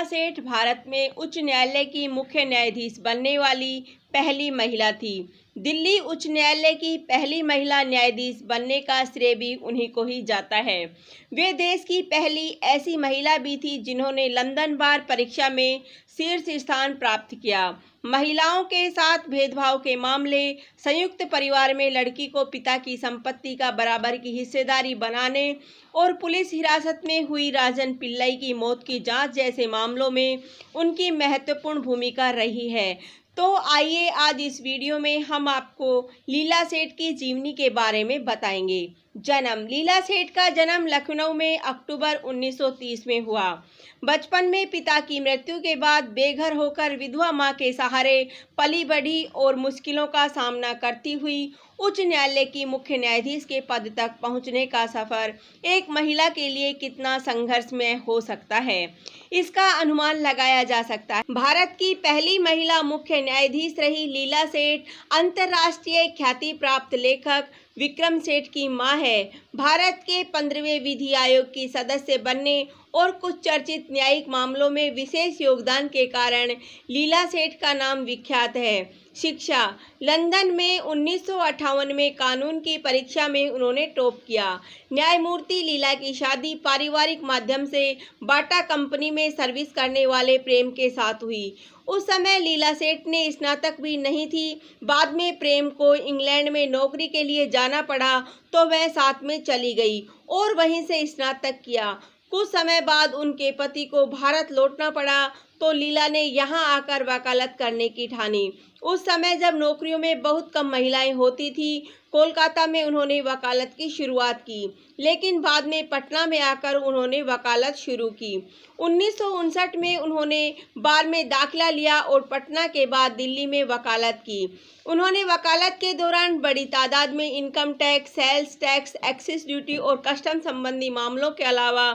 सेठ भारत में उच्च न्यायालय की मुख्य न्यायाधीश बनने वाली पहली महिला थी। दिल्ली उच्च न्यायालय की पहली महिला न्यायाधीश बनने का श्रेय भी उन्हीं को ही जाता है। वे देश की पहली ऐसी महिला भी थी जिन्होंने लंदन बार परीक्षा में शीर्ष स्थान प्राप्त किया। महिलाओं के साथ भेदभाव के मामले, संयुक्त परिवार में लड़की को पिता की संपत्ति का बराबर की हिस्सेदारी बनाने और पुलिस हिरासत में हुई राजन पिल्लई की मौत की जांच जैसे मामलों में उनकी महत्वपूर्ण भूमिका रही है। तो आइए आज इस वीडियो में हम आपको लीला सेठ की जीवनी के बारे में बताएंगे। जन्म। लीला सेठ का जन्म लखनऊ में अक्टूबर 1930 में हुआ। बचपन में पिता की मृत्यु के बाद बेघर होकर विधवा मां के सहारे पली बढ़ी और मुश्किलों का सामना करती हुई उच्च न्यायालय की मुख्य न्यायाधीश के पद तक पहुंचने का सफर एक महिला के लिए कितना संघर्षमय हो सकता है, इसका अनुमान लगाया जा सकता है। भारत की पहली महिला मुख्य न्यायाधीश रही लीला सेठ अंतर्राष्ट्रीय ख्याति प्राप्त लेखक विक्रम सेठ की मां है। भारत के 15वें विधि आयोग की सदस्य बनने और कुछ चर्चित न्यायिक मामलों में विशेष योगदान के कारण लीला सेठ का नाम विख्यात है। शिक्षा। लंदन में 1958 में कानून की परीक्षा में उन्होंने टॉप किया। न्यायमूर्ति लीला की शादी पारिवारिक माध्यम से बाटा कंपनी में सर्विस करने वाले प्रेम के साथ हुई। उस समय लीला सेठ ने स्नातक भी नहीं थी। बाद में प्रेम को इंग्लैंड में नौकरी के लिए जाना पड़ा तो वह साथ में चली गई और वहीं से स्नातक किया। कुछ समय बाद उनके पति को भारत लौटना पड़ा तो लीला ने यहाँ आकर वकालत करने की ठानी। उस समय जब नौकरियों में बहुत कम महिलाएं होती थी, कोलकाता में उन्होंने वकालत की शुरुआत की, लेकिन बाद में पटना में आकर उन्होंने वकालत शुरू की। 1959 में उन्होंने बार में दाखिला लिया और पटना के बाद दिल्ली में वकालत की। उन्होंने वकालत के दौरान बड़ी तादाद में income tax, sales tax, excise duty और कस्टम संबंधी मामलों के अलावा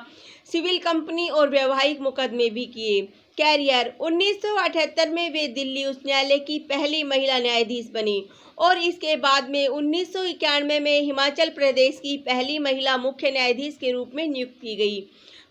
सिविल कंपनी और वैवाहिक मुकदमे भी किए। कैरियर। 1978 में वे दिल्ली उच्च न्यायालय की पहली महिला न्यायाधीश बनी और इसके बाद में 1991 में हिमाचल प्रदेश की पहली महिला मुख्य न्यायाधीश के रूप में नियुक्त की गई।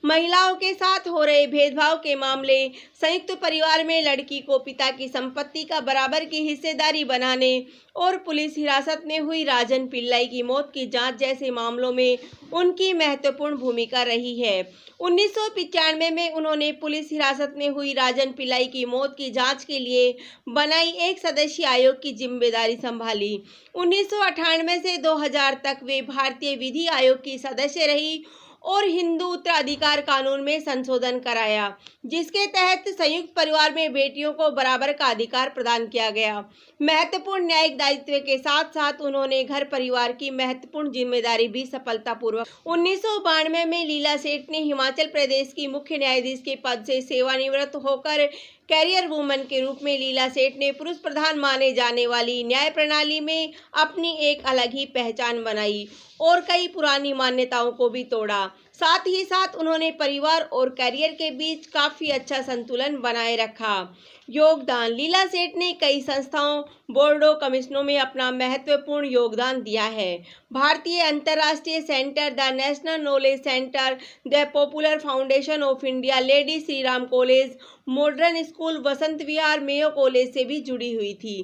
महिलाओं के साथ हो रहे भेदभाव के मामले, संयुक्त परिवार में लड़की को पिता की संपत्ति का बराबर की हिस्सेदारी बनाने और पुलिस हिरासत में हुई राजन पिल्लई की मौत की जांच जैसे मामलों में उनकी महत्वपूर्ण भूमिका रही है। 1995 में उन्होंने पुलिस हिरासत में हुई राजन पिल्लई की मौत की जांच के लिए बनाई एक सदस्यीय आयोग की जिम्मेदारी संभाली। 1998 से 2000 तक वे भारतीय विधि आयोग की सदस्य रही और हिंदू उत्तराधिकार कानून में संशोधन कराया, जिसके तहत संयुक्त परिवार में बेटियों को बराबर का अधिकार प्रदान किया गया। महत्वपूर्ण न्यायिक दायित्व के साथ साथ उन्होंने घर परिवार की महत्वपूर्ण जिम्मेदारी भी सफलतापूर्वक। 1992 में लीला सेठ ने हिमाचल प्रदेश की मुख्य न्यायाधीश के पद से सेवानिवृत्त होकर कैरियर वुमन के रूप में लीला सेठ ने पुरुष प्रधान माने जाने वाली न्याय प्रणाली में अपनी एक अलग ही पहचान बनाई और कई पुरानी मान्यताओं को भी तोड़ा। साथ ही साथ उन्होंने परिवार और करियर के बीच काफी अच्छा संतुलन बनाए रखा। योगदान। लीला सेठ ने कई संस्थाओं, बोर्डों, कमीशनों में अपना महत्वपूर्ण योगदान दिया है। भारतीय अंतर्राष्ट्रीय centre, the national knowledge centre, the popular foundation of India, lady Shri Ram college, modern school, Vasant Vihar, Mayo college से भी जुड़ी हुई थी।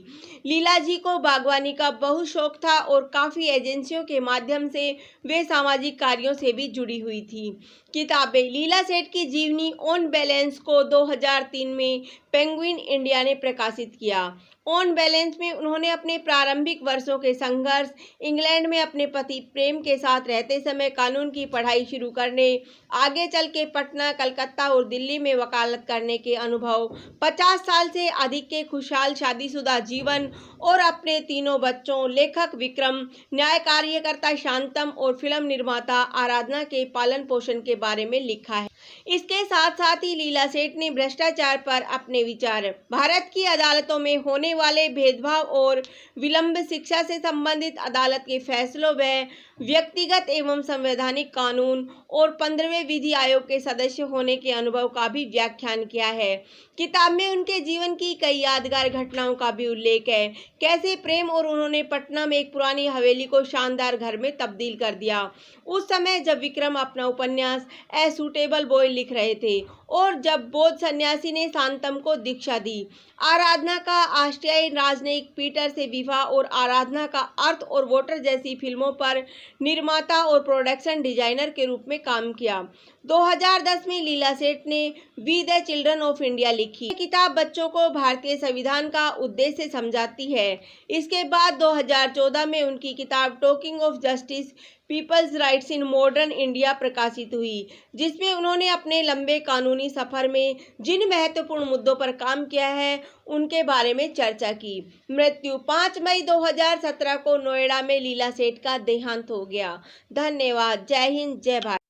लीला जी को बागवानी का बहुत शौक था और काफ़ी एजेंसियों के माध्यम से वे सामाजिक कार्यों से भी जुड़ी हुई थी। किताबें। लीला सेठ की जीवनी ऑन बैलेंस को 2003 में पेंगुइन इंडिया ने प्रकाशित किया। ऑन बैलेंस में उन्होंने अपने प्रारंभिक वर्षों के संघर्ष, इंग्लैंड में अपने पति प्रेम के साथ रहते समय कानून की पढ़ाई शुरू करने, आगे चल के पटना, कलकत्ता और दिल्ली में वकालत करने के अनुभव, 50 साल से अधिक के खुशहाल शादीशुदा जीवन और अपने तीनों बच्चों, लेखक विक्रम, न्याय कार्यकर्ता शांतम और फिल्म निर्माता आराधना के पालन पोषण के बारे में लिखा है। इसके साथ साथ ही लीला सेठ ने भ्रष्टाचार पर अपने विचार, भारत की अदालतों में होने वाले भेदभाव और विलंब शिक्षा से संबंधित अदालत के फैसलों व व्यक्तिगत एवं संवैधानिक कानून और 15वें विधि आयोग के सदस्य होने के अनुभव का भी व्याख्यान किया है। किताब में उनके जीवन की कई यादगार घटनाओं का भी उल्लेख है, कैसे प्रेम और उन्होंने पटना में एक पुरानी हवेली को शानदार घर में तब्दील कर दिया, उस समय जब विक्रम अपना उपन्यास ए सूटेबल बॉय लिख रहे थे और जब बौद्ध सन्यासी ने शांतम को दीक्षा दी। आराधना का ऑस्ट्रियाई राजनयिक पीटर से विवाह और आराधना का अर्थ और वोटर जैसी फिल्मों पर निर्माता और प्रोडक्शन डिजाइनर के रूप में काम किया। 2010 में लीला सेठ ने we the children of India लिखी। यह किताब बच्चों को भारतीय संविधान का उद्देश्य समझाती है। इसके बाद 2014 में उनकी किताब talking of justice people's rights in modern India प्रकाशित हुई, जिसमें उन्होंने अपने लंबे कानूनी सफर में जिन महत्वपूर्ण मुद्दों पर काम किया है उनके बारे में चर्चा की। मृत्यु 5 मई 2017 को नोएडा में लीला सेठ का देहांत हो गया। धन्यवाद। जय हिंद, जय भारत।